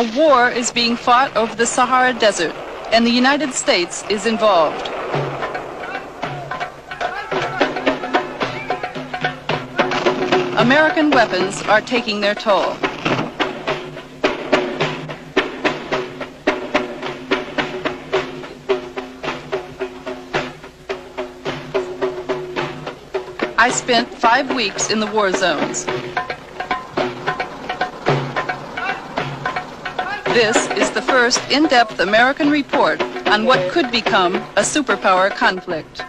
A war is being fought over the Sahara Desert, and the United States is involved. American weapons are taking their toll. I spent 5 weeks in the war zones. This is the first in-depth American report on what could become a superpower conflict.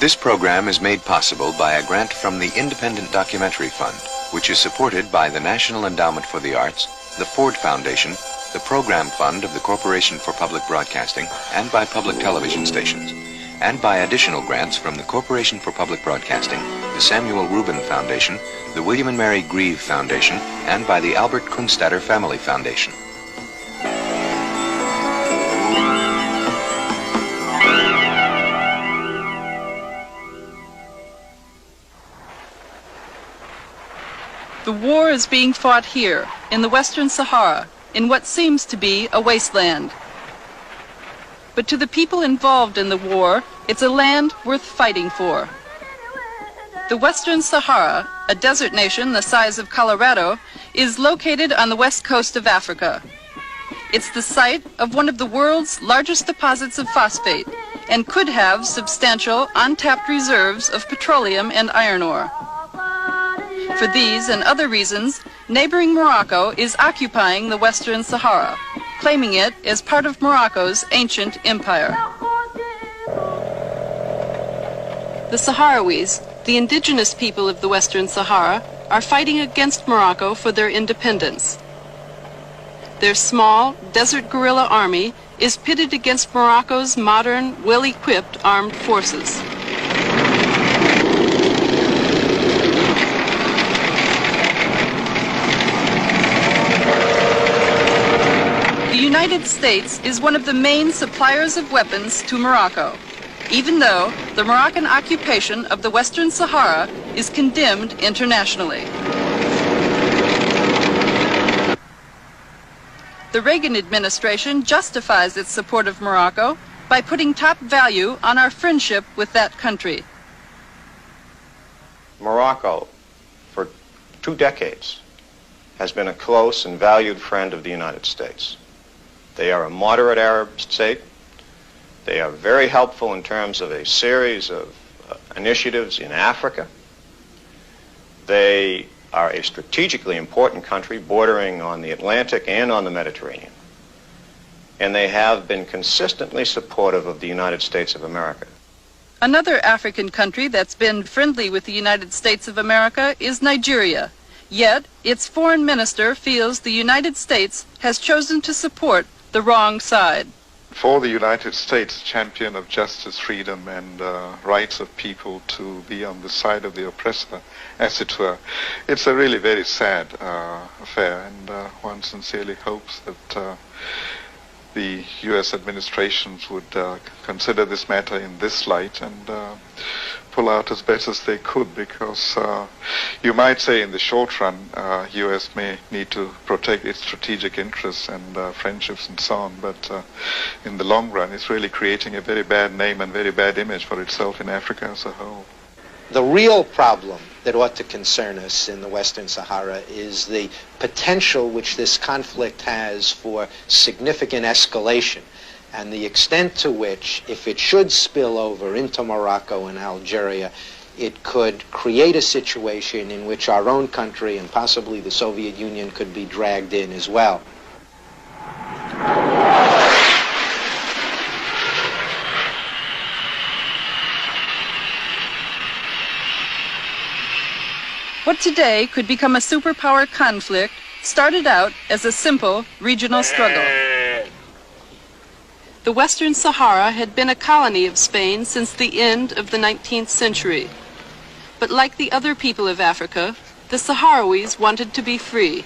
This program is made possible by a grant from the Independent Documentary Fund, which is supported by the National Endowment for the Arts, the Ford Foundation, the Program Fund of the Corporation for Public Broadcasting, and by public television stations, and by additional grants from the Corporation for Public Broadcasting, the Samuel Rubin Foundation, the William and Mary Grieve Foundation, and by the Albert Kunstadter Family Foundation. The war is being fought here, in the Western Sahara, in what seems to be a wasteland. But to the people involved in the war, it's a land worth fighting for. The Western Sahara, a desert nation the size of Colorado, is located on the west coast of Africa. It's the site of one of the world's largest deposits of phosphate and could have substantial untapped reserves of petroleum and iron ore. For these and other reasons, neighboring Morocco is occupying the Western Sahara, claiming it as part of Morocco's ancient empire. The Sahrawis, the indigenous people of the Western Sahara, are fighting against Morocco for their independence. Their small, desert guerrilla army is pitted against Morocco's modern, well-equipped armed forces. The United States is one of the main suppliers of weapons to Morocco, even though the Moroccan occupation of the Western Sahara is condemned internationally. The Reagan administration justifies its support of Morocco by putting top value on our friendship with that country. Morocco, for 2 decades, has been a close and valued friend of the United States. They are a moderate Arab state. They are very helpful in terms of a series of initiatives in Africa. They are a strategically important country bordering on the Atlantic and on the Mediterranean. And they have been consistently supportive of the United States of America. Another African country that's been friendly with the United States of America is Nigeria. Yet, its foreign minister feels the United States has chosen to support the wrong side. For the United States, champion of justice, freedom, and rights of people to be on the side of the oppressor, as it were, it's a really very sad affair, and one sincerely hopes that the U.S. administrations would consider this matter in this light and pull out as best as they could, because you might say in the short run, U.S. may need to protect its strategic interests and friendships and so on, but in the long run, it's really creating a very bad name and very bad image for itself in Africa as a whole. The real problem that ought to concern us in the Western Sahara is the potential which this conflict has for significant escalation, and the extent to which, if it should spill over into Morocco and Algeria, it could create a situation in which our own country and possibly the Soviet Union could be dragged in as well. What today could become a superpower conflict started out as a simple regional struggle. The Western Sahara had been a colony of Spain since the end of the 19th century. But like the other people of Africa, the Sahrawis wanted to be free.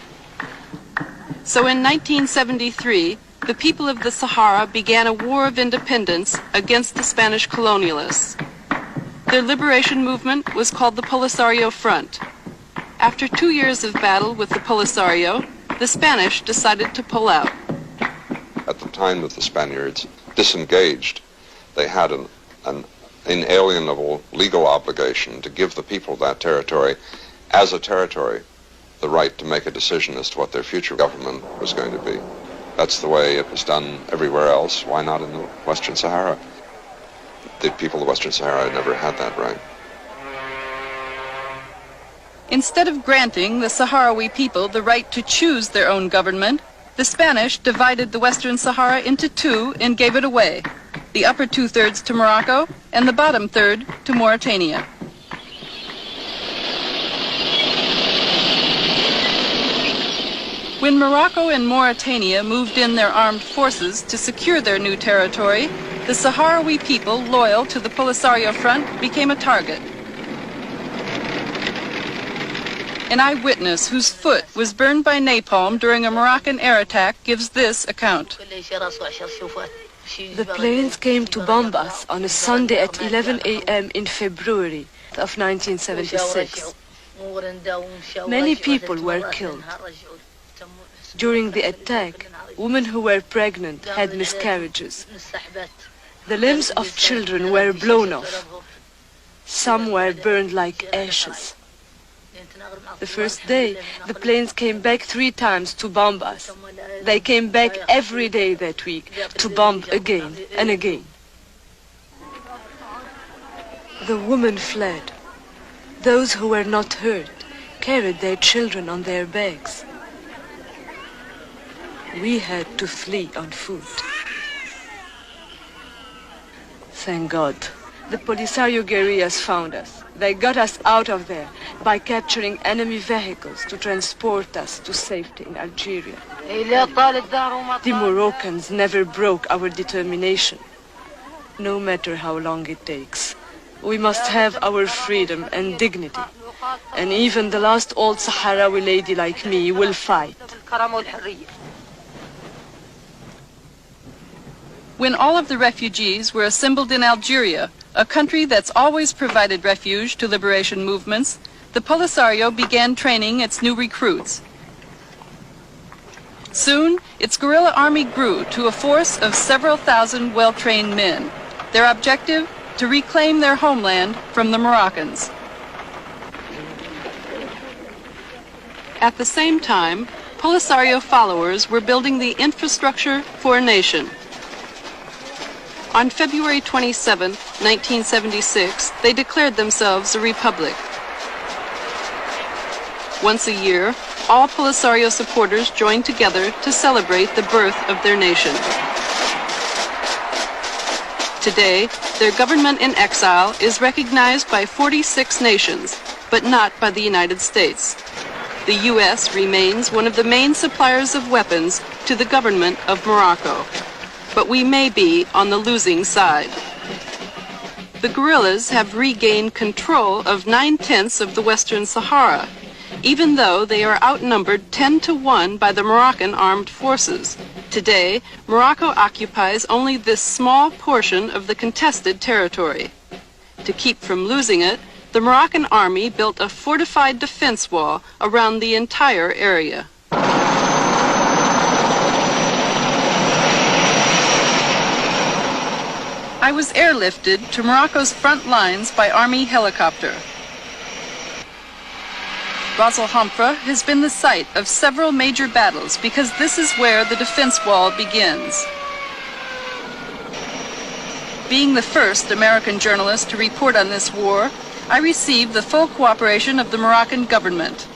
So in 1973, the people of the Sahara began a war of independence against the Spanish colonialists. Their liberation movement was called the Polisario Front. After 2 years of battle with the Polisario, the Spanish decided to pull out. At the time that the Spaniards disengaged, they had an inalienable legal obligation to give the people of that territory, as a territory, the right to make a decision as to what their future government was going to be. That's the way it was done everywhere else. Why not in the Western Sahara? The people of Western Sahara never had that right. Instead of granting the Sahrawi people the right to choose their own government, the Spanish divided the Western Sahara into two and gave it away, the upper 2/3 to Morocco and the bottom third to Mauritania. When Morocco and Mauritania moved in their armed forces to secure their new territory, the Sahrawi people loyal to the Polisario Front became a target. An eyewitness whose foot was burned by napalm during a Moroccan air attack gives this account. The planes came to bomb us on a Sunday at 11 a.m. in February of 1976. Many people were killed. During the attack, women who were pregnant had miscarriages. The limbs of children were blown off. Some were burned like ashes. The first day, the planes came back 3 times to bomb us. They came back every day that week to bomb again and again. The women fled. Those who were not hurt carried their children on their backs. We had to flee on foot. Thank God. The Polisario guerrillas found us. They got us out of there by capturing enemy vehicles to transport us to safety in Algeria. The Moroccans never broke our determination. No matter how long it takes, we must have our freedom and dignity. And even the last old Sahrawi lady like me will fight. When all of the refugees were assembled in Algeria, a country that's always provided refuge to liberation movements, the Polisario began training its new recruits. Soon, its guerrilla army grew to a force of several thousand well-trained men. Their objective, to reclaim their homeland from the Moroccans. At the same time, Polisario followers were building the infrastructure for a nation. On February 27, 1976, they declared themselves a republic. Once a year, all Polisario supporters joined together to celebrate the birth of their nation. Today, their government in exile is recognized by 46 nations, but not by the United States. The U.S. remains one of the main suppliers of weapons to the government of Morocco. But we may be on the losing side. The guerrillas have regained control of 9/10 of the Western Sahara, even though they are outnumbered 10-1 by the Moroccan armed forces. Today, Morocco occupies only this small portion of the contested territory. To keep from losing it, the Moroccan army built a fortified defense wall around the entire area. I was airlifted to Morocco's front lines by Army helicopter. Ras Al Hamra has been the site of several major battles because this is where the defense wall begins. Being the first American journalist to report on this war, I received the full cooperation of the Moroccan government.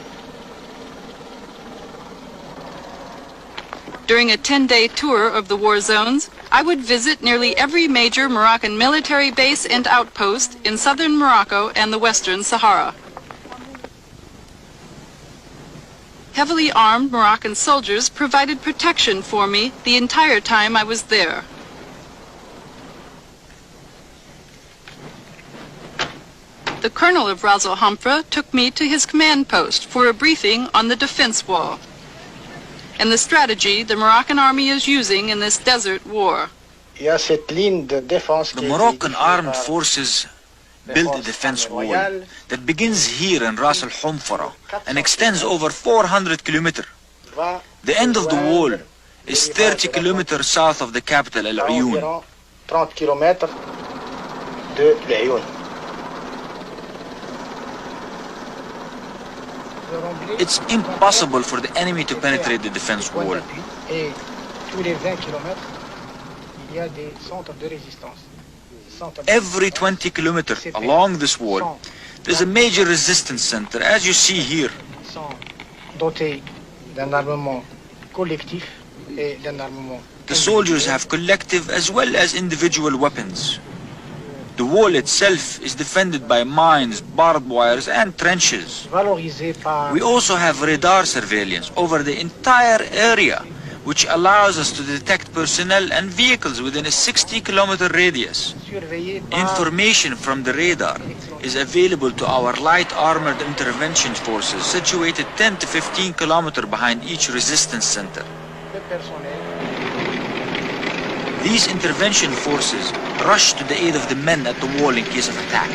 During a 10-day tour of the war zones, I would visit nearly every major Moroccan military base and outpost in southern Morocco and the Western Sahara. Heavily armed Moroccan soldiers provided protection for me the entire time I was there. The colonel of Ras Al Hamra took me to his command post for a briefing on the defense wall and the strategy the Moroccan army is using in this desert war. The Moroccan armed forces built a defense wall that begins here in Ras Al Hamra and extends over 400 kilometers. The end of the wall is 30 kilometers south of the capital, Al Ayoun. It's impossible for the enemy to penetrate the defense wall. Every 20 kilometers along this wall, there's a major resistance center, as you see here. The soldiers have collective as well as individual weapons. The wall itself is defended by mines, barbed wires, and trenches. We also have radar surveillance over the entire area, which allows us to detect personnel and vehicles within a 60-kilometer radius. Information from the radar is available to our light armored intervention forces situated 10 to 15 kilometers behind each resistance center. These intervention forces rush to the aid of the men at the wall in case of attack.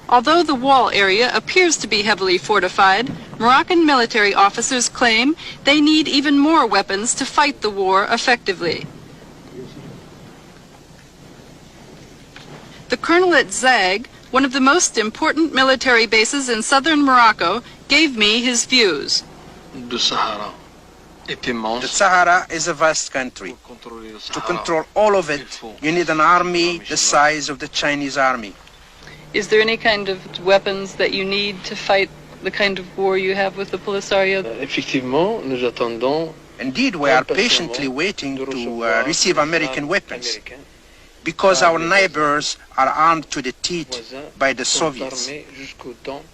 Although the wall area appears to be heavily fortified, Moroccan military officers claim they need even more weapons to fight the war effectively. The colonel at Zag, one of the most important military bases in southern Morocco, gave me his views. The Sahara is a vast country. To control all of it, you need an army the size of the Chinese army. Is there any kind of weapons that you need to fight the kind of war you have with the Polisario? Indeed, we are patiently waiting to receive American weapons, because our neighbors are armed to the teeth by the Soviets.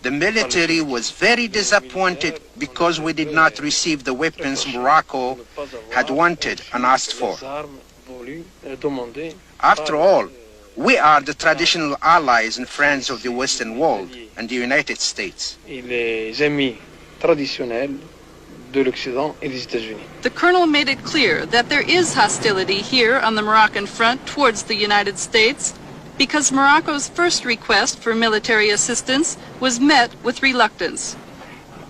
The military was very disappointed because we did not receive the weapons Morocco had wanted and asked for. After all, we are the traditional allies and friends of the Western world and the United States. The colonel made it clear that there is hostility here on the Moroccan front towards the United States because Morocco's first request for military assistance was met with reluctance.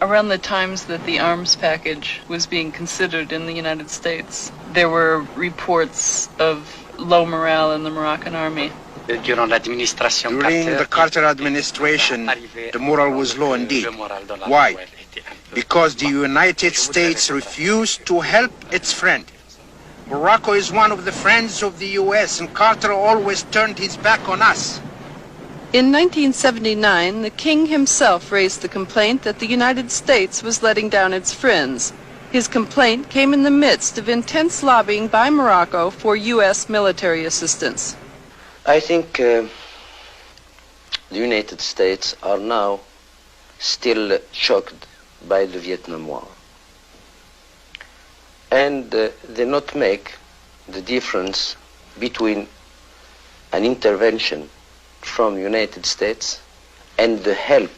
Around the times that the arms package was being considered in the United States, there were reports of low morale in the Moroccan army. During the Carter administration, the morale was low indeed. Why? Because the United States refused to help its friend. Morocco is one of the friends of the U.S., and Carter always turned his back on us. In 1979, the king himself raised the complaint that the United States was letting down its friends. His complaint came in the midst of intense lobbying by Morocco for U.S. military assistance. I think the United States are now still shocked by the Vietnam War. And they not make the difference between an intervention from United States and the help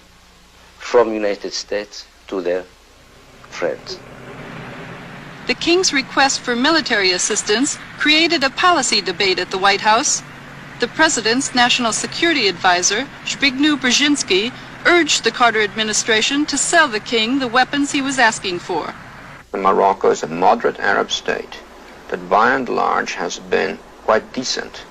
from United States to their friends. The king's request for military assistance created a policy debate at the White House. The president's national security advisor, Zbigniew Brzezinski, urged the Carter administration to sell the king the weapons he was asking for. Morocco is a moderate Arab state that by and large has been quite decent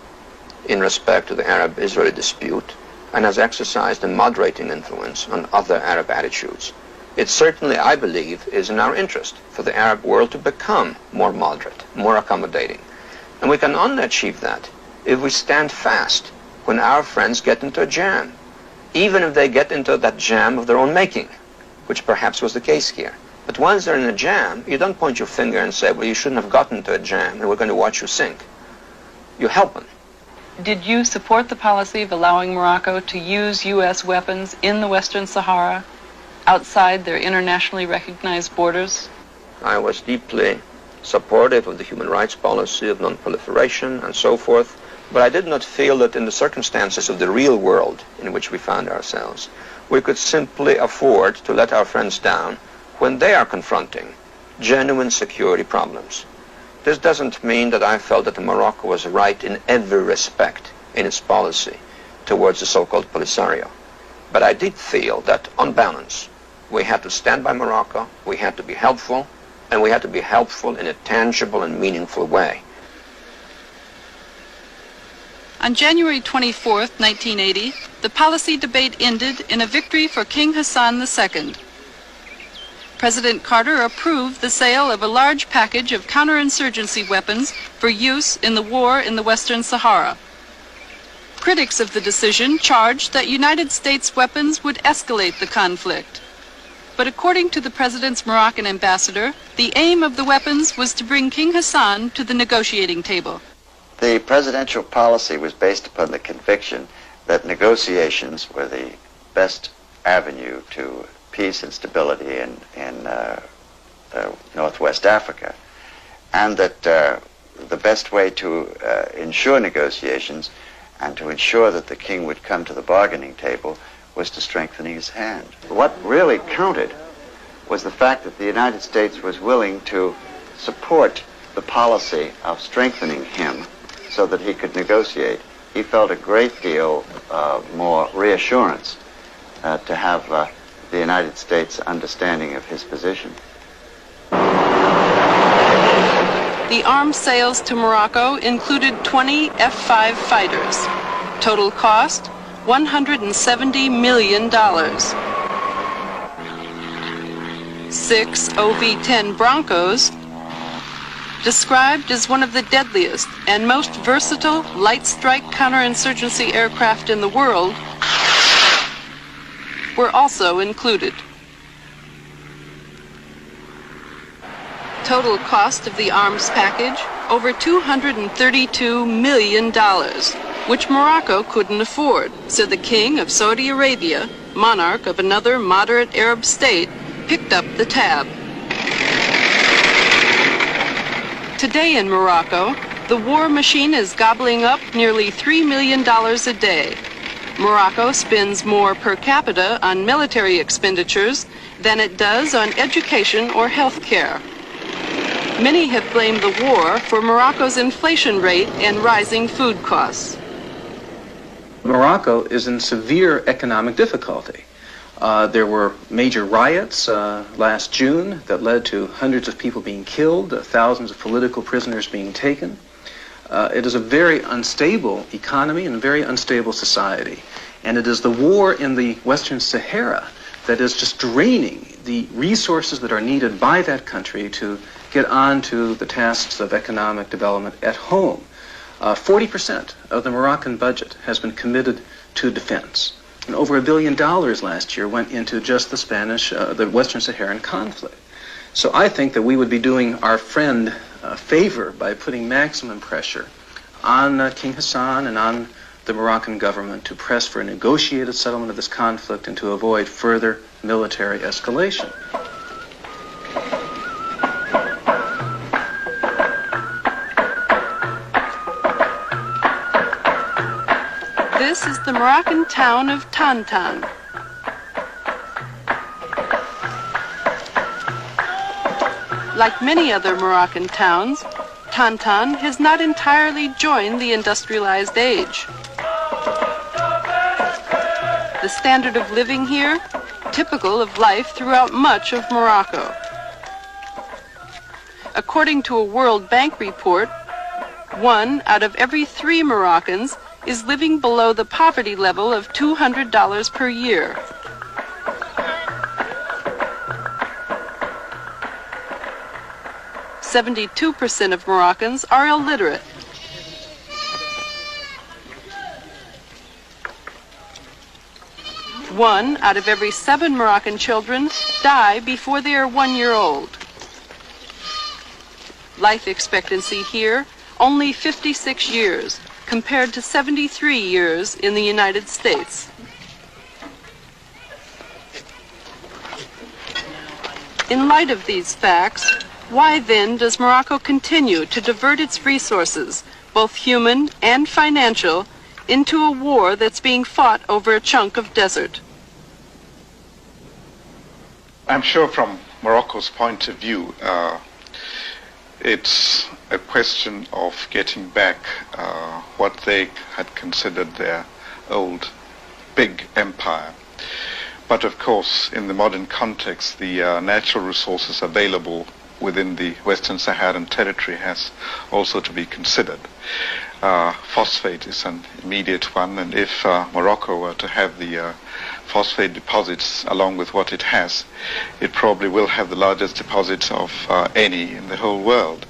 in respect to the Arab-Israeli dispute and has exercised a moderating influence on other Arab attitudes. It certainly, I believe, is in our interest for the Arab world to become more moderate, more accommodating. And we can only achieve that if we stand fast when our friends get into a jam, even if they get into that jam of their own making, which perhaps was the case here. But once they're in a jam, you don't point your finger and say, well, you shouldn't have gotten into a jam, and we're going to watch you sink. You help them. Did you support the policy of allowing Morocco to use U.S. weapons in the Western Sahara, outside their internationally recognized borders? I was deeply supportive of the human rights policy of non-proliferation and so forth, But I did not feel that in the circumstances of the real world in which we found ourselves, we could simply afford to let our friends down when they are confronting genuine security problems. This doesn't mean that I felt that Morocco was right in every respect in its policy towards the so-called Polisario. But I did feel that, on balance, we had to stand by Morocco, we had to be helpful, and we had to be helpful in a tangible and meaningful way. On January 24th, 1980, the policy debate ended in a victory for King Hassan II. President Carter approved the sale of a large package of counterinsurgency weapons for use in the war in the Western Sahara. Critics of the decision charged that United States weapons would escalate the conflict. But according to the President's Moroccan ambassador, the aim of the weapons was to bring King Hassan to the negotiating table. The presidential policy was based upon the conviction that negotiations were the best avenue to peace and stability in Northwest Africa, and that the best way to ensure negotiations and to ensure that the king would come to the bargaining table was to strengthen his hand. What really counted was the fact that the United States was willing to support the policy of strengthening him so that he could negotiate. He felt a great deal more reassurance to have the United States understanding of his position. The arms sales to Morocco included 20 F-5 fighters. Total cost, $170 million. 6 OV-10 Broncos, described as one of the deadliest and most versatile light strike counterinsurgency aircraft in the world, were also included. Total cost of the arms package, over $232 million, which Morocco couldn't afford, so the King of Saudi Arabia, monarch of another moderate Arab state, picked up the tab. Today in Morocco, the war machine is gobbling up nearly $3 million a day. Morocco spends more per capita on military expenditures than it does on education or health care. Many have blamed the war for Morocco's inflation rate and rising food costs. Morocco is in severe economic difficulty. There were major riots last June that led to hundreds of people being killed, thousands of political prisoners being taken. It is a very unstable economy and a very unstable society. And it is the war in the Western Sahara that is just draining the resources that are needed by that country to get on to the tasks of economic development at home. 40% of the Moroccan budget has been committed to defense. And over $1 billion last year went into just the Western Saharan conflict. So I think that we would be doing our friend a favor by putting maximum pressure on King Hassan and on the Moroccan government to press for a negotiated settlement of this conflict and to avoid further military escalation. This is the Moroccan town of Tantan. Like many other Moroccan towns, Tantan has not entirely joined the industrialized age. The standard of living here, typical of life throughout much of Morocco. According to a World Bank report, 1 out of every 3 Moroccans is living below the poverty level of $200 per year. (72% of Moroccans are illiterate. One out of every 7 Moroccan children die before they are 1 year old. Life expectancy here, only 56 years, compared to 73 years in the United States. In light of these facts, why then does Morocco continue to divert its resources both human and financial, into a war that's being fought over a chunk of desert. I'm sure from Morocco's point of view, it's a question of getting back what they had considered their old big empire. But of course, in the modern context, the natural resources available within the Western Saharan territory has also to be considered. Phosphate is an immediate one, and if Morocco were to have the phosphate deposits along with what it has, it probably will have the largest deposits of any in the whole world.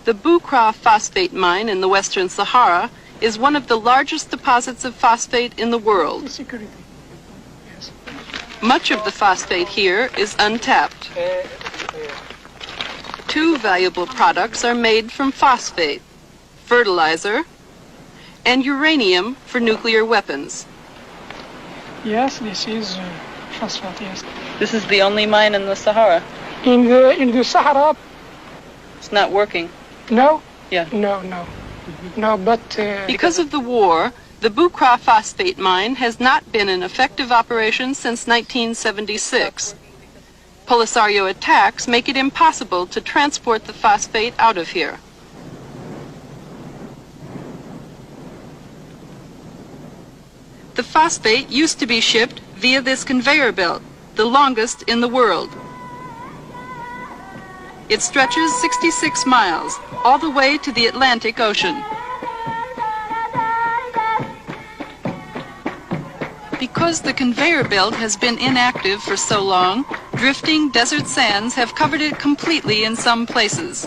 The Boukra phosphate mine in the Western Sahara is one of the largest deposits of phosphate in the world. Much of the phosphate here is untapped. Two valuable products are made from phosphate: fertilizer and uranium for nuclear weapons. Yes, this is phosphate, yes. This is the only mine in the Sahara. In the Sahara? It's not working. No? Yeah. No. No, but... Because of the war, the Boukra phosphate mine has not been in effective operation since 1976. Polisario attacks make it impossible to transport the phosphate out of here. The phosphate used to be shipped via this conveyor belt, the longest in the world. It stretches 66 miles, all the way to the Atlantic Ocean. Because the conveyor belt has been inactive for so long, drifting desert sands have covered it completely in some places.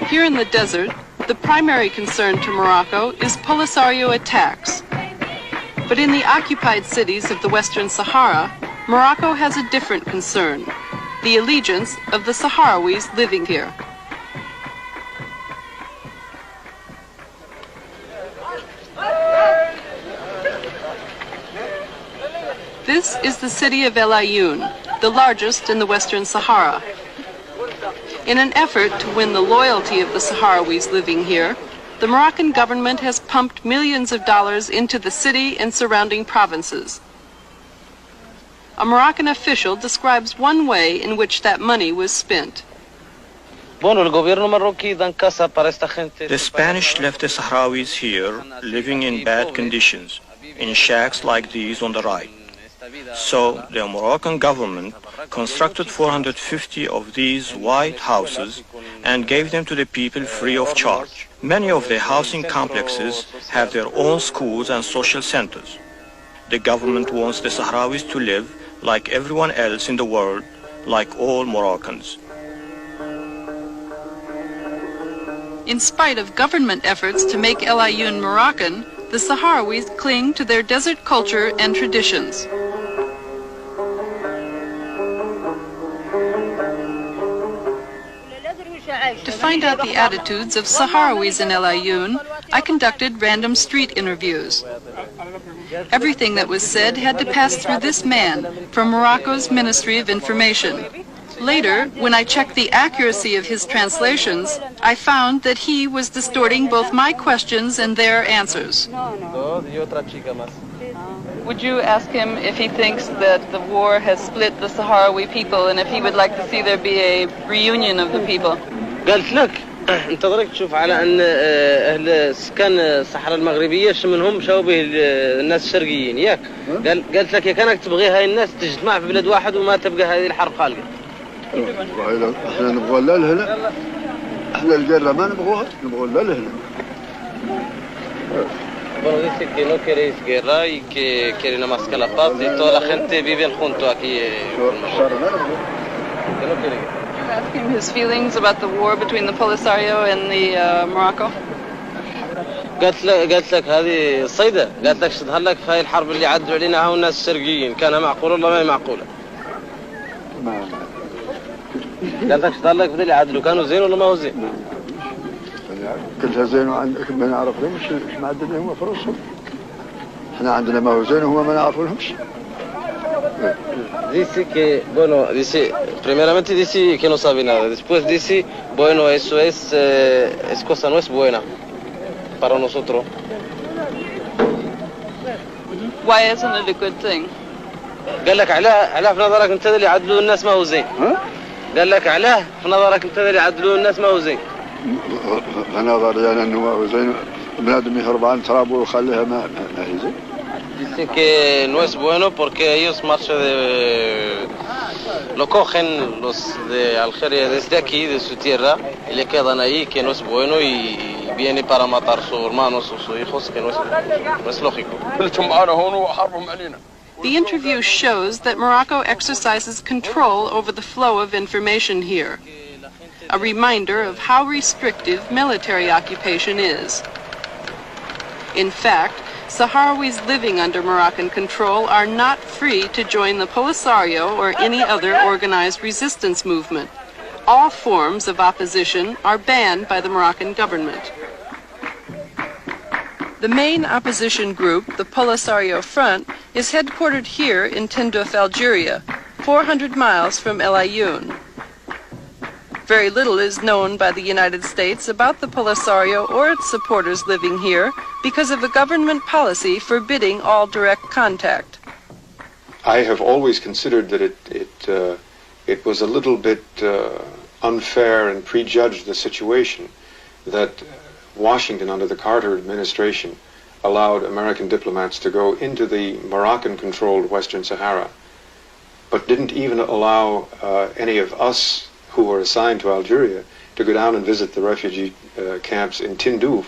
Here in the desert, the primary concern to Morocco is Polisario attacks. But in the occupied cities of the Western Sahara, Morocco has a different concern: the allegiance of the Sahrawis living here. This is the city of El Ayoun, the largest in the Western Sahara. In an effort to win the loyalty of the Sahrawis living here, the Moroccan government has pumped millions of dollars into the city and surrounding provinces. A Moroccan official describes one way in which that money was spent. The Spanish left the Sahrawis here living in bad conditions, in shacks like these on the right. So the Moroccan government constructed 450 of these white houses and gave them to the people free of charge. Many of the housing complexes have their own schools and social centers. The government wants the Sahrawis to live like everyone else in the world, like all Moroccans. In spite of government efforts to make El Ayoun Moroccan, the Sahrawis cling to their desert culture and traditions. To find out the attitudes of Sahrawis in El Ayoun, I conducted random street interviews. Everything that was said had to pass through this man from Morocco's Ministry of Information. Later, when I checked the accuracy of his translations, I found that he was distorting both my questions and their answers. Would you ask him if he thinks that the war has split the Sahrawi people and if he would like to see there be a reunion of the people? قالت لك انت ضرك تشوف على ان اهل سكان الصحراء المغربيه منهم شبه الناس الشرقيين ياك قالت لك يا كانك تبغي هاي الناس تجتمع في بلد واحد وما تبقى هذه الحرب خالقه احنا نبغى لا الهنا احنا الجره ما نبغوها نبغى لا الهنا Bueno, dice que no queréis guerra y que quieren más que la paz y toda la gente vive junto aquí. Que no quiere guerra. Ask him his feelings about the war between the Polisario and the Morocco. قالت لك هذه الصيدة قالت لك تظهر لك في هاي الحرب اللي عدوا علينا هاو الناس الشرقيين كانها معقولة ولا ما هي معقولة؟ قالت لك تظهر لك في اللي عدلوا كانوا زين ولا ما هو زين؟ كلها زين وعندك ما نعرف لهمش ما عندنا هم فلوسهم احنا عندنا ما هو زين وهم ما نعرف لهمش Dice que, bueno, dice, primeramente dice que no sabe nada. Después dice, bueno, eso es cosa no es buena para nosotros. Why isn't it a good thing? قال لك علاه في نظرك انت اللي يعدلوا الناس ما هو زين. قال لك علاه في نظرك انت اللي يعدلوا الناس ما هو زين. نظري يعني انه ما هو زين بنادم يهرب عن ترابه ويخليها ما هي زين. Dicen que no es bueno porque ellos marchan lo cogen los de Algeria desde aquí, de su tierra, y le quedan ahí, que no es bueno, y viene para matar a sus hermanos o sus hijos, que no es lógico. The interview shows that Morocco exercises control over the flow of information here, a reminder of how restrictive military occupation is. In fact, Sahrawis living under Moroccan control are not free to join the Polisario or any other organized resistance movement. All forms of opposition are banned by the Moroccan government. The main opposition group, the Polisario Front, is headquartered here in Tindouf, Algeria, 400 miles from El Ayoun. Very little is known by the United States about the Polisario or its supporters living here because of a government policy forbidding all direct contact. I have always considered that it was a little bit unfair and prejudged the situation that Washington under the Carter administration allowed American diplomats to go into the Moroccan-controlled Western Sahara, but didn't even allow any of us who were assigned to Algeria to go down and visit the refugee camps in Tindouf.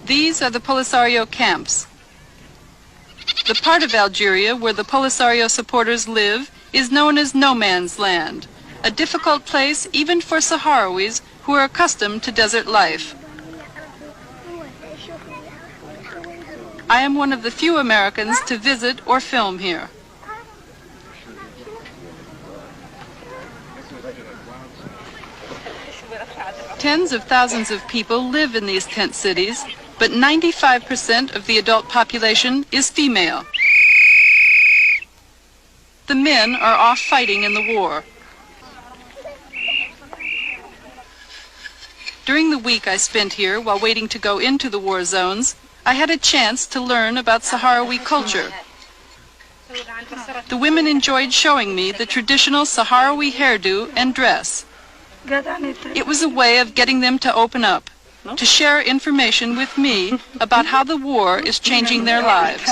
These are the Polisario camps. The part of Algeria where the Polisario supporters live is known as no man's land, a difficult place even for Sahrawis who are accustomed to desert life. I am one of the few Americans to visit or film here. Tens of thousands of people live in these tent cities, but 95% of the adult population is female. The men are off fighting in the war. During the week I spent here while waiting to go into the war zones, I had a chance to learn about Sahrawi culture. The women enjoyed showing me the traditional Sahrawi hairdo and dress. It was a way of getting them to open up, to share information with me about how the war is changing their lives.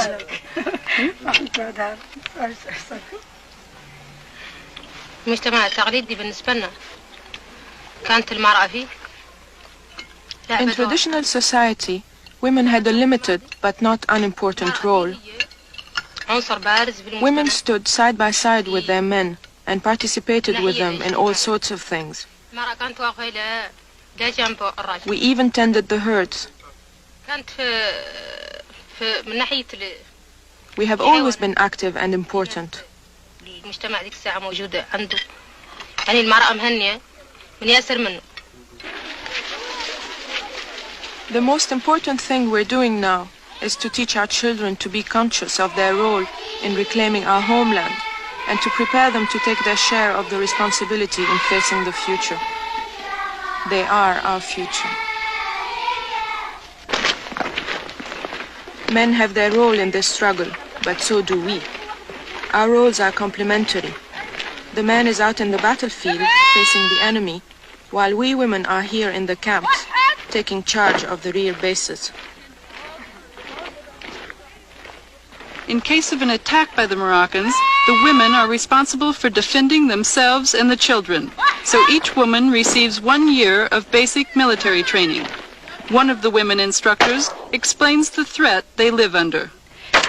المجتمع التقليدي بالنسبة لنا كانت المرأة فيه. In traditional society, women had a limited but not unimportant role. Women stood side by side with their men and participated with them in all sorts of things. We even tended the herds. We have always been active and important. The most important thing we're doing now is to teach our children to be conscious of their role in reclaiming our homeland and to prepare them to take their share of the responsibility in facing the future. They are our future. Men have their role in this struggle, but so do we. Our roles are complementary. The man is out in the battlefield facing the enemy, while we women are here in the camps, taking charge of the rear bases. In case of an attack by the Moroccans, the women are responsible for defending themselves and the children, so each woman receives 1 year of basic military training. One of the women instructors explains the threat they live under.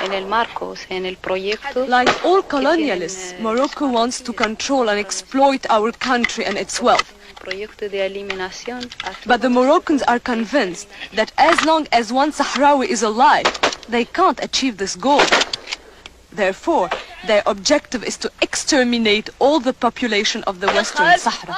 Like all colonialists, Morocco wants to control and exploit our country and its wealth. But the Moroccans are convinced that as long as one Sahrawi is alive, they can't achieve this goal. Therefore, their objective is to exterminate all the population of the Western Sahara.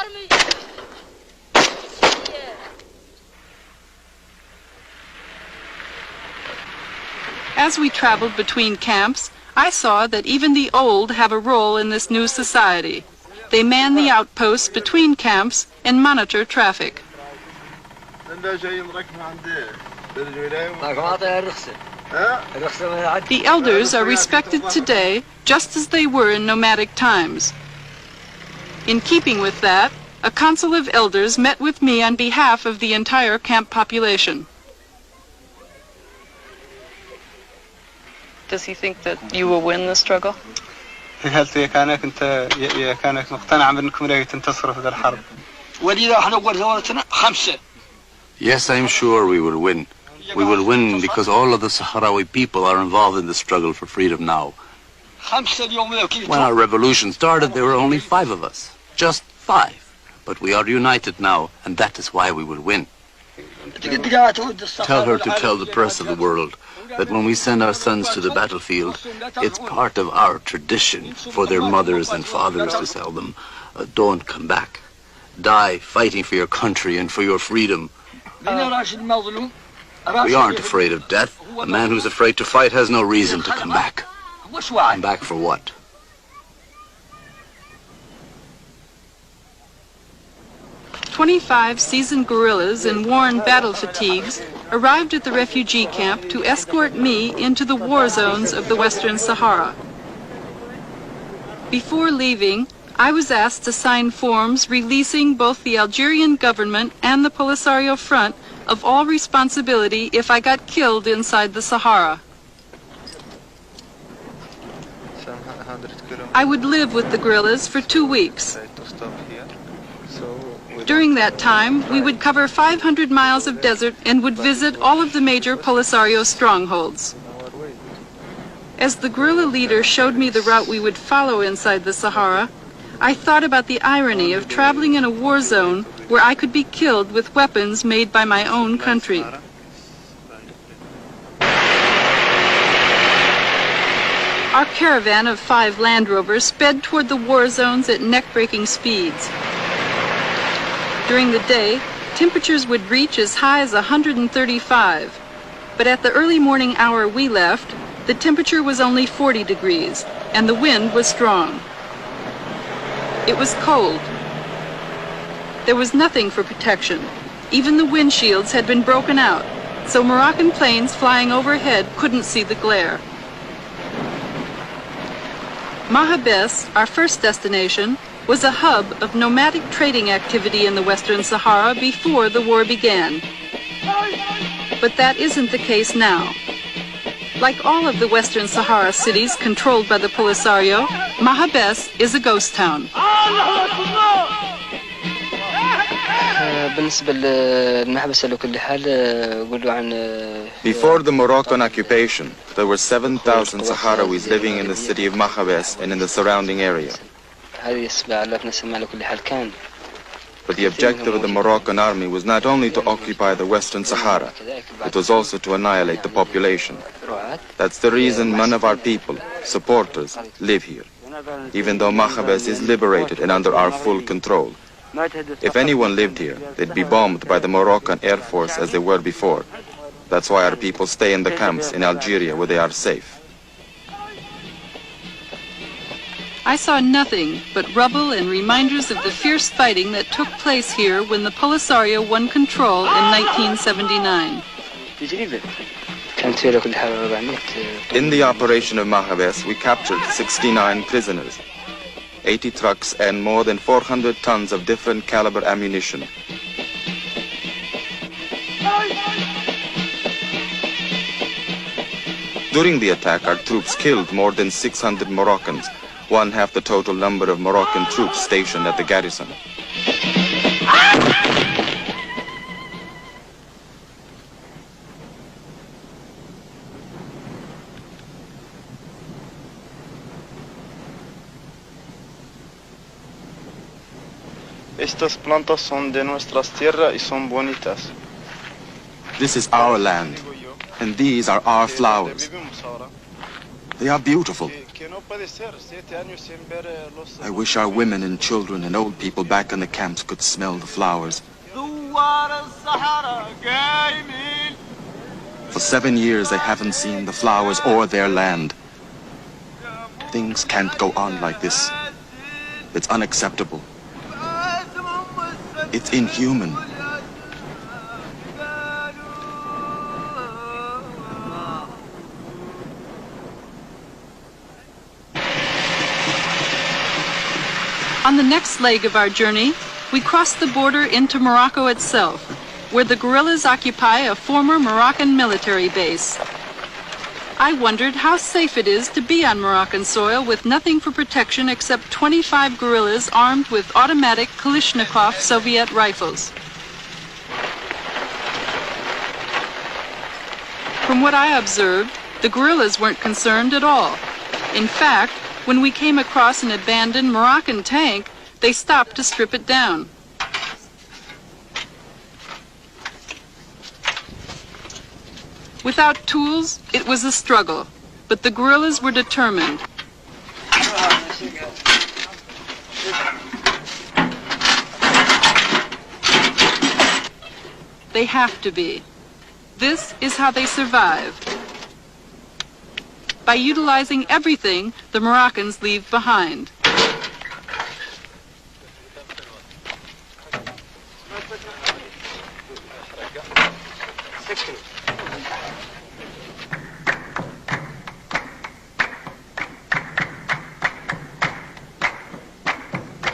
as we traveled between camps, I saw that even the old have a role in this new society. They man the outposts between camps and monitor traffic. The elders are respected today just as they were in nomadic times. In keeping with that, a council of elders met with me on behalf of the entire camp population. Does he think that you will win the struggle? Yes, I'm sure we will win. We will win because all of the Sahrawi people are involved in the struggle for freedom now. When our revolution started, there were only 5 of us. Just 5. But we are united now, and that is why we will win. Tell her to tell the press of the world that when we send our sons to the battlefield, it's part of our tradition for their mothers and fathers to tell them, don't come back. Die fighting for your country and for your freedom. We aren't afraid of death. A man who's afraid to fight has no reason to come back. Come back for what? 25 seasoned guerrillas in worn battle fatigues arrived at the refugee camp to escort me into the war zones of the Western Sahara. Before leaving, I was asked to sign forms releasing both the Algerian government and the Polisario Front of all responsibility if I got killed inside the Sahara. I would live with the guerrillas for 2 weeks. During that time, we would cover 500 miles of desert and would visit all of the major Polisario strongholds. As the guerrilla leader showed me the route we would follow inside the Sahara, I thought about the irony of traveling in a war zone where I could be killed with weapons made by my own country. Our caravan of 5 Land Rovers sped toward the war zones at neck-breaking speeds. During the day, temperatures would reach as high as 135, but at the early morning hour we left, the temperature was only 40 degrees, and the wind was strong. It was cold. There was nothing for protection. Even the windshields had been broken out, so Moroccan planes flying overhead couldn't see the glare. Mahabes, our first destination, was a hub of nomadic trading activity in the Western Sahara before the war began. But that isn't the case now. Like all of the Western Sahara cities controlled by the Polisario, Mahabes is a ghost town. Before the Moroccan occupation, there were 7,000 Sahrawis living in the city of Mahabes and in the surrounding area. But the objective of the Moroccan army was not only to occupy the Western Sahara, it was also to annihilate the population. That's the reason none of our people, supporters, live here, even though Mahabes is liberated and under our full control. If anyone lived here, they'd be bombed by the Moroccan Air Force as they were before. That's why our people stay in the camps in Algeria where they are safe. I saw nothing but rubble and reminders of the fierce fighting that took place here when the Polisario won control in 1979. In the operation of Mahabes, we captured 69 prisoners, 80 trucks and more than 400 tons of different caliber ammunition. During the attack, our troops killed more than 600 Moroccans, 1/2 the total number of Moroccan troops stationed at the garrison. Estas plantas son de nuestras tierras y son bonitas. This is our land, and these are our flowers. They are beautiful. I wish our women and children and old people back in the camps could smell the flowers. For 7 years they haven't seen the flowers or their land. Things can't go on like this. It's unacceptable. It's inhuman. On the next leg of our journey, we cross the border into Morocco itself, where the guerrillas occupy a former Moroccan military base. I wondered how safe it is to be on Moroccan soil with nothing for protection except 25 guerrillas armed with automatic Kalashnikov Soviet rifles. From what I observed, the guerrillas weren't concerned at all. In fact, when we came across an abandoned Moroccan tank, they stopped to strip it down. Without tools, it was a struggle, but the guerrillas were determined. They have to be. This is how they survive. By utilizing everything the Moroccans leave behind.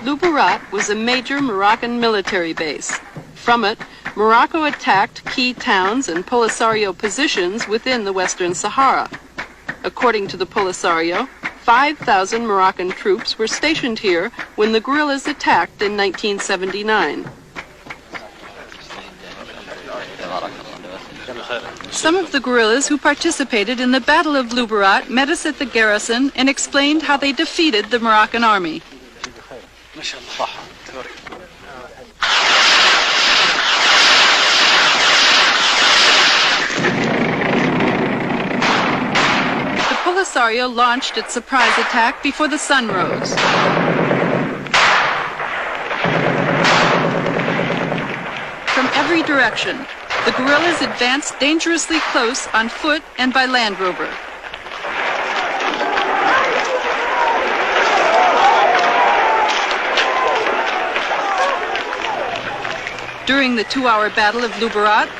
Luberat was a major Moroccan military base. From it, Morocco attacked key towns and Polisario positions within the Western Sahara. According to the Polisario, 5,000 Moroccan troops were stationed here when the guerrillas attacked in 1979. Some of the guerrillas who participated in the Battle of Luberat met us at the garrison and explained how they defeated the Moroccan army. The Polisario launched its surprise attack before the sun rose. From every direction, the guerrillas advanced dangerously close on foot and by Land Rover. During the 2-hour Battle of Luberat,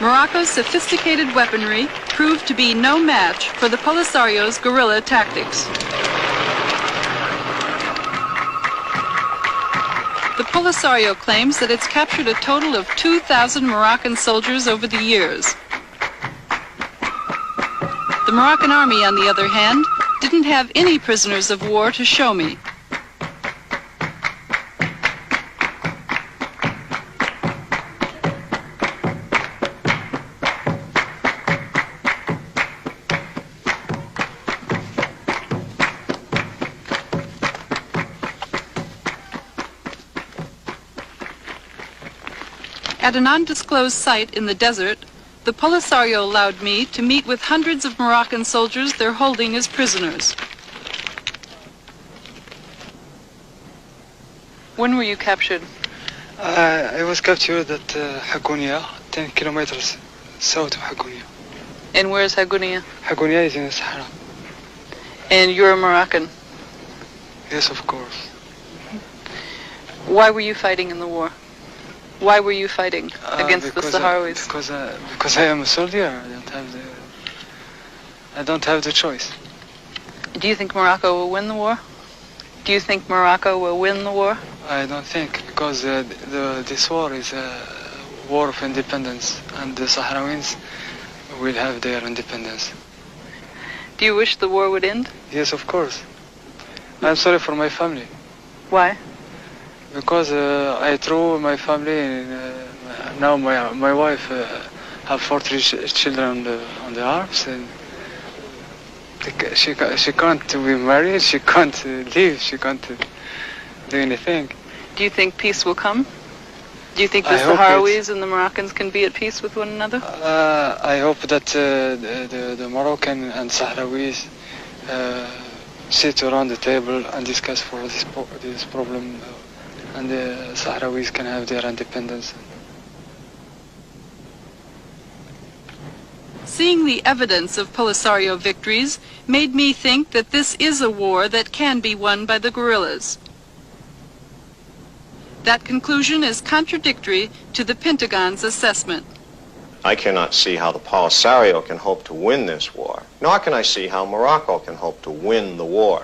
Morocco's sophisticated weaponry proved to be no match for the Polisario's guerrilla tactics. The Polisario claims that it's captured a total of 2,000 Moroccan soldiers over the years. The Moroccan army, on the other hand, didn't have any prisoners of war to show me. At an undisclosed site in the desert, the Polisario allowed me to meet with hundreds of Moroccan soldiers they're holding as prisoners. When were you captured? I was captured at Hagunia, 10 kilometers south of Hagunia. And where's Hagunia? Hagunia is in the Sahara. And you're a Moroccan? Yes, of course. Why were you fighting in the war? Why were you fighting against the Sahrawis? Because I am a soldier. I don't have the choice. Do you think Morocco will win the war? Do you think Morocco will win the war? I don't think, because this war is a war of independence, and the Sahrawis will have their independence. Do you wish the war would end? Yes, of course. I'm sorry for my family. Why? Because I threw my family, now my wife have 40 children on the arms, and she can't be married, she can't live, she can't do anything. Do you think peace will come? Do you think the Sahrawis and the Moroccans can be at peace with one another? I hope that the Moroccan and Sahrawis sit around the table and discuss for this problem, and the Sahrawis can have their independence. seeing the evidence of Polisario victories made me think that this is a war that can be won by the guerrillas. That conclusion is contradictory to the Pentagon's assessment. I cannot see how the Polisario can hope to win this war, nor can I see how Morocco can hope to win the war.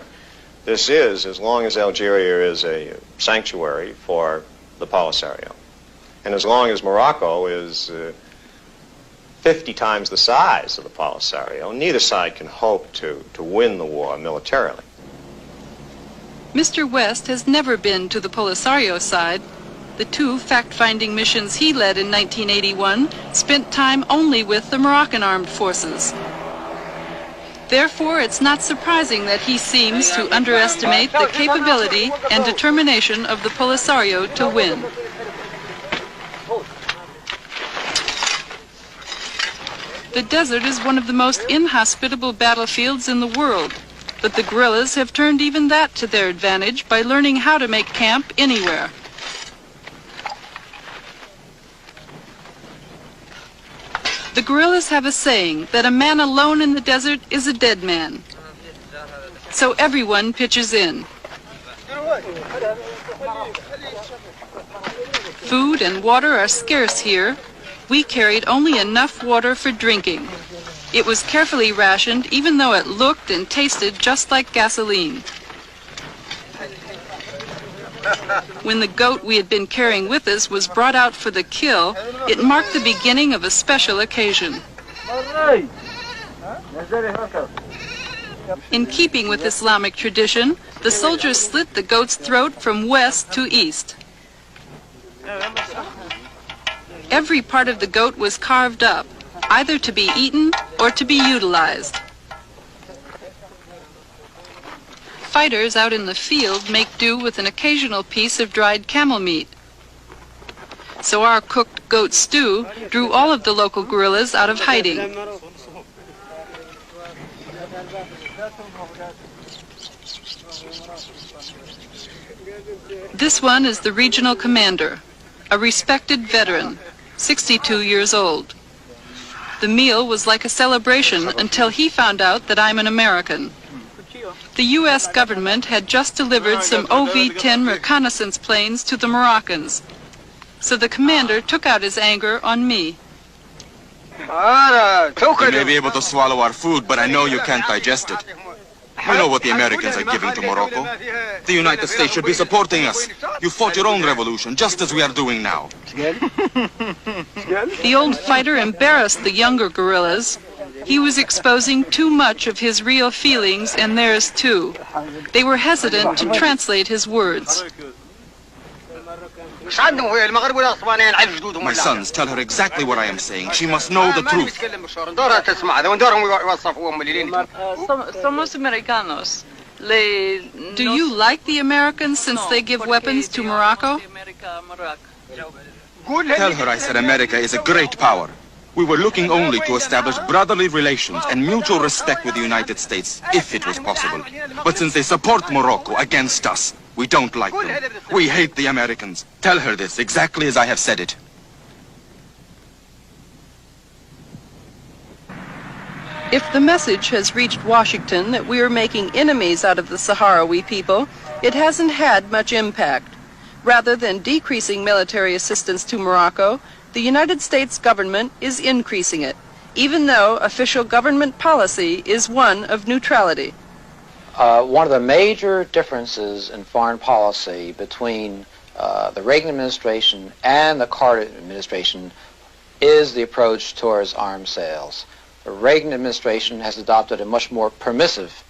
This is, as long as Algeria is a sanctuary for the Polisario, and as long as Morocco is 50 times the size of the Polisario, neither side can hope to win the war militarily. Mr. West has never been to the Polisario side. The two fact-finding missions he led in 1981 spent time only with the Moroccan armed forces. Therefore, it's not surprising that he seems to underestimate the capability and determination of the Polisario to win. The desert is one of the most inhospitable battlefields in the world, but the guerrillas have turned even that to their advantage by learning how to make camp anywhere. The guerrillas have a saying that a man alone in the desert is a dead man. So everyone pitches in. Food and water are scarce here. We carried only enough water for drinking. It was carefully rationed, even though it looked and tasted just like gasoline. When the goat we had been carrying with us was brought out for the kill, it marked the beginning of a special occasion. In keeping with Islamic tradition, the soldiers slit the goat's throat from west to east. Every part of the goat was carved up, either to be eaten or to be utilized. Fighters out in the field make do with an occasional piece of dried camel meat. So our cooked goat stew drew all of the local guerrillas out of hiding. This one is the regional commander, a respected veteran, 62 years old. The meal was like a celebration until he found out that I'm an American. The U.S. government had just delivered some OV-10 reconnaissance planes to the Moroccans, so the commander took out his anger on me. You may be able to swallow our food, but I know you can't digest it. You know what the Americans are giving to Morocco. The United States should be supporting us. You fought your own revolution, just as we are doing now. The old fighter embarrassed the younger guerrillas. He was exposing too much of his real feelings and theirs too. They were hesitant to translate his words. My sons, tell her exactly what I am saying. She must know the truth. Somos americanos. Do you like the Americans since they give weapons to Morocco? Tell her I said America is a great power. We were looking only to establish brotherly relations and mutual respect with the United States, if it was possible. But since they support Morocco against us, we don't like them. We hate the Americans. Tell her this exactly as I have said it. If the message has reached Washington that we are making enemies out of the Sahrawi people, it hasn't had much impact. Rather than decreasing military assistance to Morocco, the United States government is increasing it, even though official government policy is one of neutrality. One of the major differences in foreign policy between the Reagan administration and the Carter administration is the approach towards arms sales. The Reagan administration has adopted a much more permissive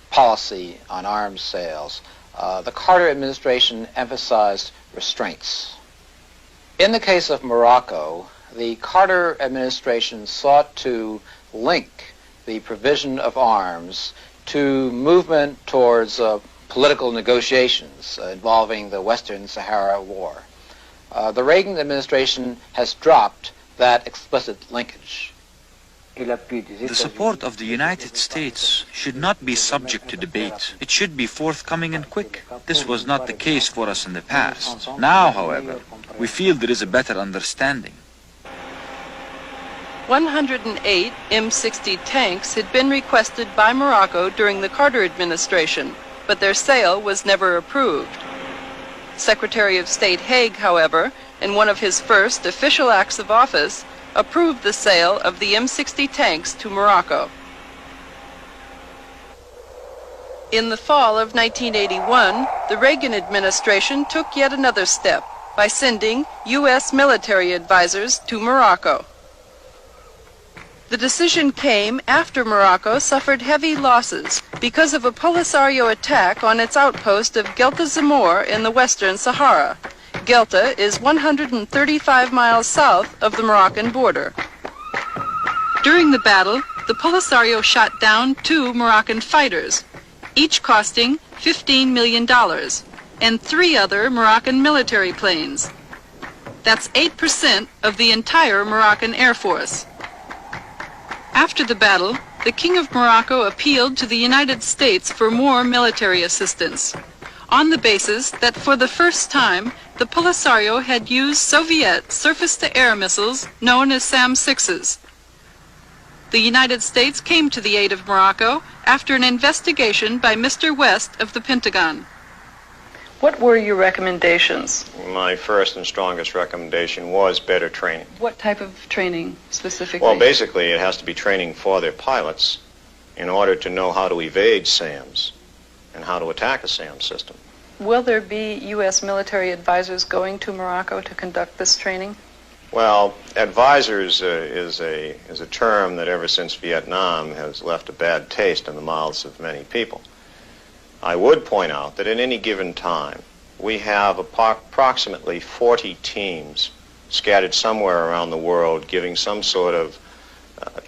policy on arms sales. The Carter administration emphasized restraints. In the case of Morocco, the Carter administration sought to link the provision of arms to movement towards political negotiations involving the Western Sahara War. The Reagan administration has dropped that explicit linkage. The support of the United States should not be subject to debate. It should be forthcoming and quick. This was not the case for us in the past. Now, however, we feel there is a better understanding. 108 M60 tanks had been requested by Morocco during the Carter administration, but their sale was never approved. Secretary of State Haig, however, in one of his first official acts of office, approved the sale of the M60 tanks to Morocco. In the fall of 1981, the Reagan administration took yet another step by sending U.S. military advisors to Morocco. The decision came after Morocco suffered heavy losses because of a Polisario attack on its outpost of Guelta Zamor in the Western Sahara. Guelta is 135 miles south of the Moroccan border. During the battle, the Polisario shot down 2 Moroccan fighters, each costing $15 million, and 3 other Moroccan military planes. That's 8% of the entire Moroccan Air Force. After the battle, the King of Morocco appealed to the United States for more military assistance, on the basis that for the first time, the Polisario had used Soviet surface-to-air missiles known as SAM-6s. The United States came to the aid of Morocco after an investigation by Mr. West of the Pentagon. What were your recommendations? My first and strongest recommendation was better training. What type of training specifically? Well, basically, it has to be training for their pilots in order to know how to evade SAMs and how to attack a SAM system. Will there be U.S. military advisors going to Morocco to conduct this training? Well, advisors is a term that ever since Vietnam has left a bad taste in the mouths of many people. I would point out that at any given time, we have approximately 40 teams scattered somewhere around the world giving some sort of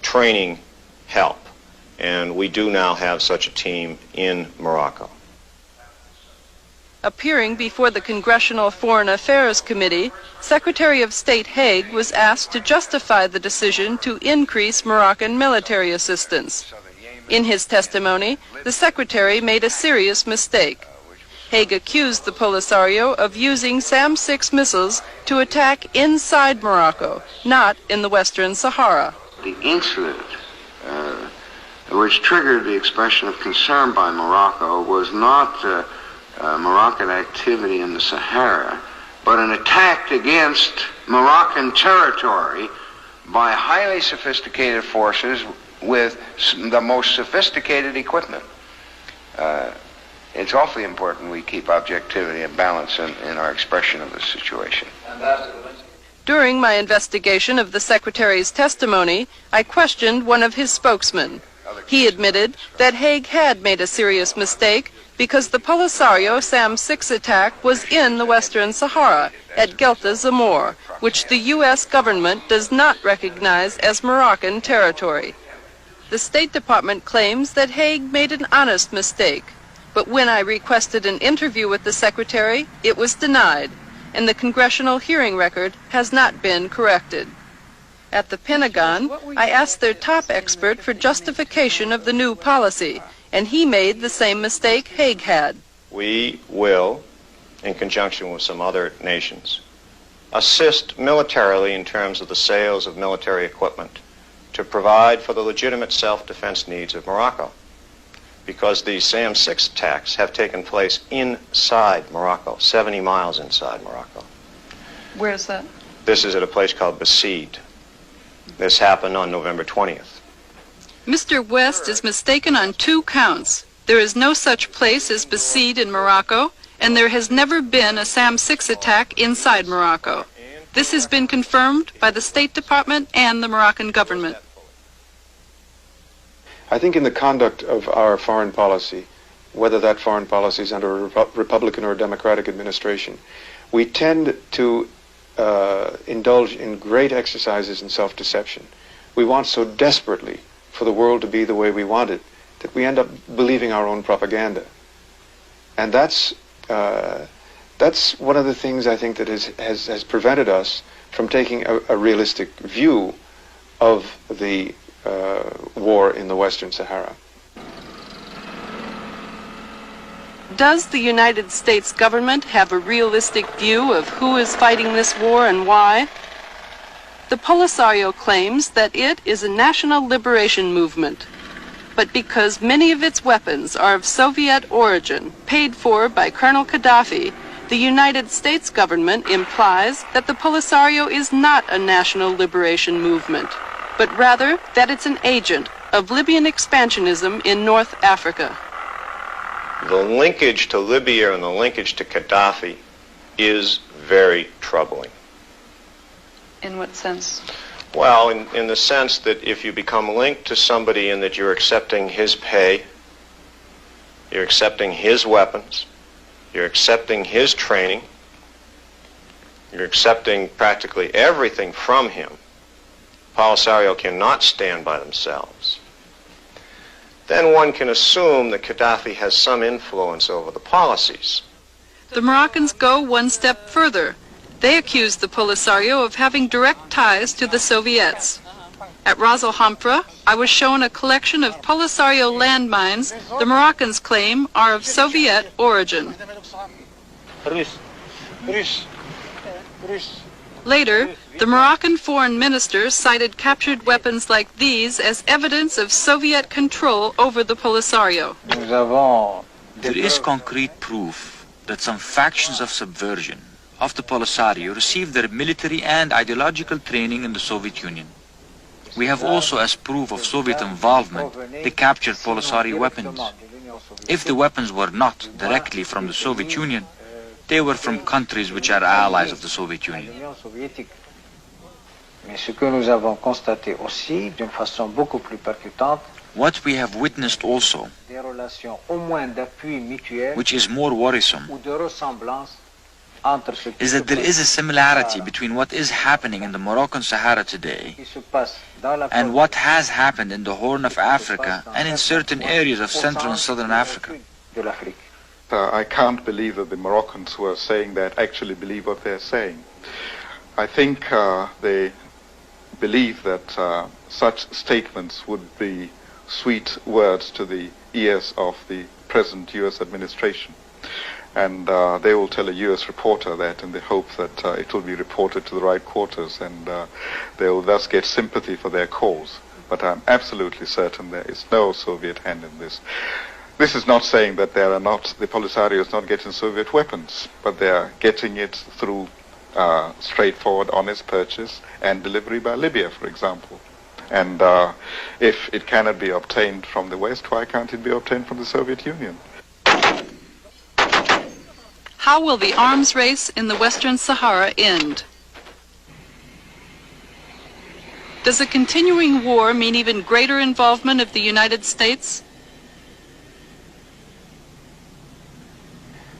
training help. And we do now have such a team in Morocco. Appearing before the Congressional Foreign Affairs Committee, Secretary of State Haig was asked to justify the decision to increase Moroccan military assistance. In his testimony, the Secretary made a serious mistake. Haig accused the Polisario of using SAM-6 missiles to attack inside Morocco, not in the Western Sahara. The incident which triggered the expression of concern by Morocco was not Moroccan activity in the Sahara, but an attack against Moroccan territory by highly sophisticated forces with the most sophisticated equipment. It's awfully important we keep objectivity and balance in our expression of the situation. During my investigation of the Secretary's testimony, I questioned one of his spokesmen. He admitted that Haig had made a serious mistake because the Polisario SAM-6 attack was in the Western Sahara at Guelta Zamor, which the U.S. government does not recognize as Moroccan territory. The State Department claims that Haig made an honest mistake, but when I requested an interview with the Secretary, it was denied, and the congressional hearing record has not been corrected. At the Pentagon, I asked their top expert for justification of the new policy, and he made the same mistake Haig had. We will, in conjunction with some other nations, assist militarily in terms of the sales of military equipment to provide for the legitimate self-defense needs of Morocco, because these SAM-6 attacks have taken place inside Morocco, 70 miles inside Morocco. Where is that? This is at a place called Basied. This happened on November 20th. Mr. West is mistaken on 2 counts. There is no such place as Basied in Morocco, and there has never been a SAM-6 attack inside Morocco. This has been confirmed by the State Department and the Moroccan government. I think in the conduct of our foreign policy, whether that foreign policy is under a Republican or a Democratic administration, we tend to indulge in great exercises in self-deception. We want so desperately for the world to be the way we want it that we end up believing our own propaganda. And that's one of the things I think that has prevented us from taking a realistic view of the war in the Western Sahara. Does the United States government have a realistic view of who is fighting this war and why? The Polisario claims that it is a national liberation movement, but because many of its weapons are of Soviet origin, paid for by Colonel Gaddafi, the United States government implies that the Polisario is not a national liberation movement, but rather that it's an agent of Libyan expansionism in North Africa. The linkage to Libya and the linkage to Gaddafi is very troubling. In what sense? Well, in the sense that if you become linked to somebody in that you're accepting his pay, you're accepting his weapons, you're accepting his training, you're accepting practically everything from him, Polisario cannot stand by themselves. Then one can assume that Gaddafi has some influence over the policies. The Moroccans go one step further. They accuse the Polisario of having direct ties to the Soviets. At Ras Al Hamra, I was shown a collection of Polisario landmines the Moroccans claim are of Soviet origin. Later, the Moroccan foreign minister cited captured weapons like these as evidence of Soviet control over the Polisario. There is concrete proof that some factions of subversion of the Polisario received their military and ideological training in the Soviet Union. We have also, as proof of Soviet involvement, the captured Polisario weapons. If the weapons were not directly from the Soviet Union, they were from countries which are allies of the Soviet Union. What we have witnessed also, which is more worrisome, is that there is a similarity between what is happening in the Moroccan Sahara today and what has happened in the Horn of Africa and in certain areas of Central and Southern Africa. I can't believe that the Moroccans who are saying that actually believe what they're saying. I think they believe that such statements would be sweet words to the ears of the present U.S. administration. And they will tell a U.S. reporter that in the hope that it will be reported to the right quarters, and they will thus get sympathy for their cause. But I'm absolutely certain there is no Soviet hand in this. This is not saying that there are not, the Polisario is not getting Soviet weapons, but they are getting it through straightforward, honest purchase and delivery by Libya, for example. And if it cannot be obtained from the West, why can't it be obtained from the Soviet Union? How will the arms race in the Western Sahara end? Does a continuing war mean even greater involvement of the United States?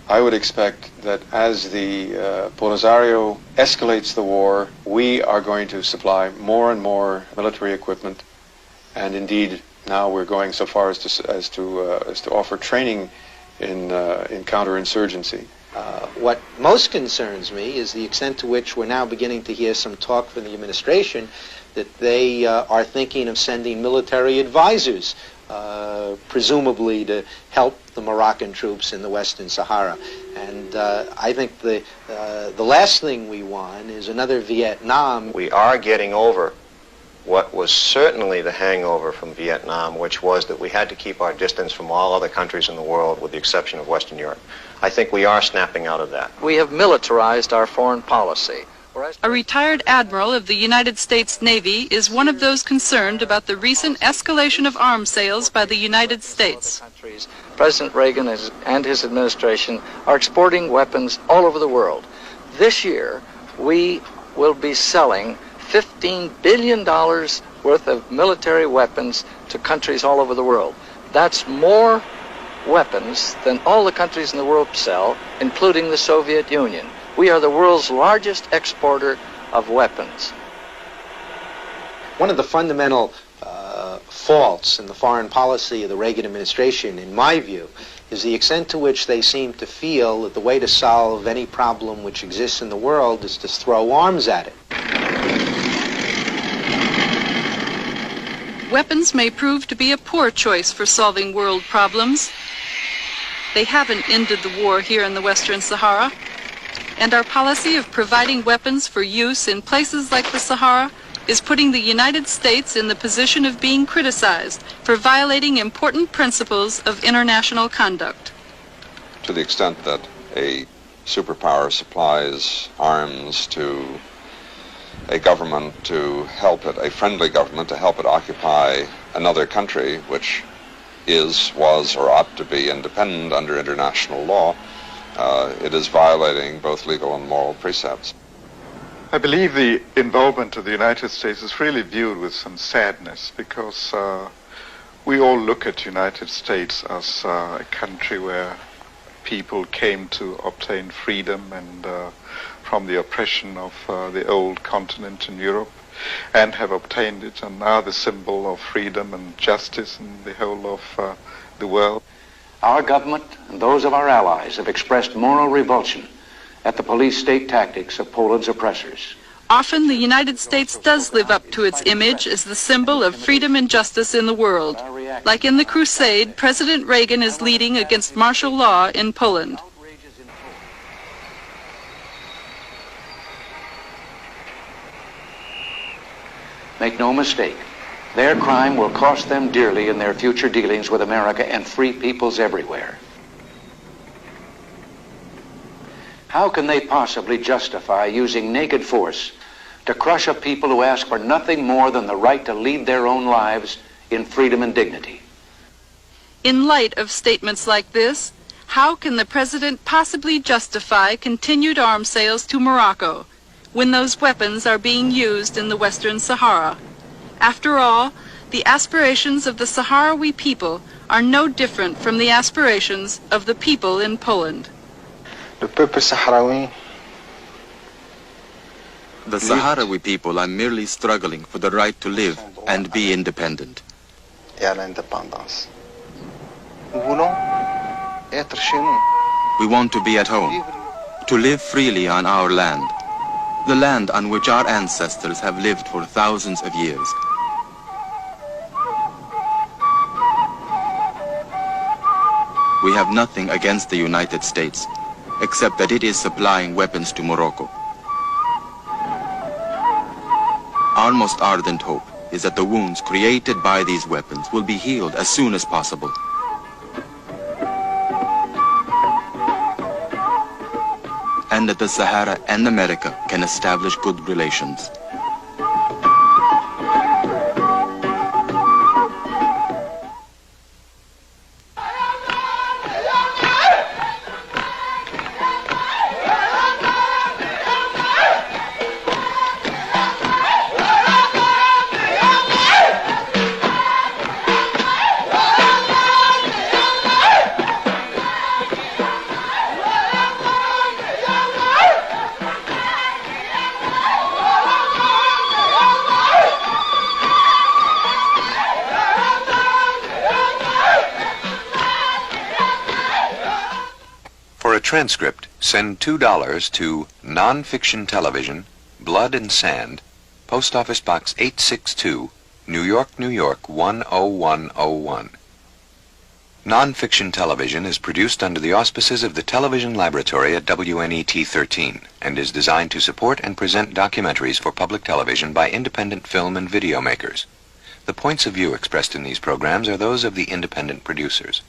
I would expect that as the Polisario escalates the war, we are going to supply more and more military equipment, and indeed now we're going so far as to offer training in counterinsurgency. What most concerns me is the extent to which we're now beginning to hear some talk from the administration that they are thinking of sending military advisors, presumably to help the Moroccan troops in the Western Sahara. And I think the last thing we want is another Vietnam. We are getting over what was certainly the hangover from Vietnam, which was that we had to keep our distance from all other countries in the world with the exception of Western Europe. I think we are snapping out of that. We have militarized our foreign policy. A retired admiral of the United States Navy is one of those concerned about the recent escalation of arms sales by the United States. President Reagan and his administration are exporting weapons all over the world. This year, we will be selling $15 billion worth of military weapons to countries all over the world. That's more weapons than all the countries in the world sell, including the Soviet Union. We are the world's largest exporter of weapons. One of the fundamental faults in the foreign policy of the Reagan administration, in my view, is the extent to which they seem to feel that the way to solve any problem which exists in the world is to throw arms at it. Weapons may prove to be a poor choice for solving world problems. They haven't ended the war here in the Western Sahara. And our policy of providing weapons for use in places like the Sahara is putting the United States in the position of being criticized for violating important principles of international conduct. To the extent that a superpower supplies arms to a government to help it, a friendly government to help it occupy another country which is, was, or ought to be independent under international law, it is violating both legal and moral precepts. I believe the involvement of the United States is really viewed with some sadness because we all look at the United States as a country where people came to obtain freedom and from the oppression of the old continent in Europe and have obtained it, and now the symbol of freedom and justice in the whole of the world. Our government and those of our allies have expressed moral revulsion at the police state tactics of Poland's oppressors. Often the United States does live up to its image as the symbol of freedom and justice in the world. Like in the crusade President Reagan is leading against martial law in Poland. Make no mistake, their crime will cost them dearly in their future dealings with America and free peoples everywhere. How can they possibly justify using naked force to crush a people who ask for nothing more than the right to lead their own lives in freedom and dignity? In light of statements like this, how can the President possibly justify continued arms sales to Morocco when those weapons are being used in the Western Sahara? After all, the aspirations of the Sahrawi people are no different from the aspirations of the people in Poland. The Sahrawi people are merely struggling for the right to live and be independent. We want to be at home, to live freely on our land, the land on which our ancestors have lived for thousands of years. We have nothing against the United States, except that it is supplying weapons to Morocco. Our most ardent hope is that the wounds created by these weapons will be healed as soon as possible. And that the Sahara and America can establish good relations. Transcript, send $2 to Non-Fiction Television, Blood and Sand, Post Office Box 862, New York, New York 10101. Non-Fiction Television is produced under the auspices of the Television Laboratory at WNET-13 and is designed to support and present documentaries for public television by independent film and video makers. The points of view expressed in these programs are those of the independent producers.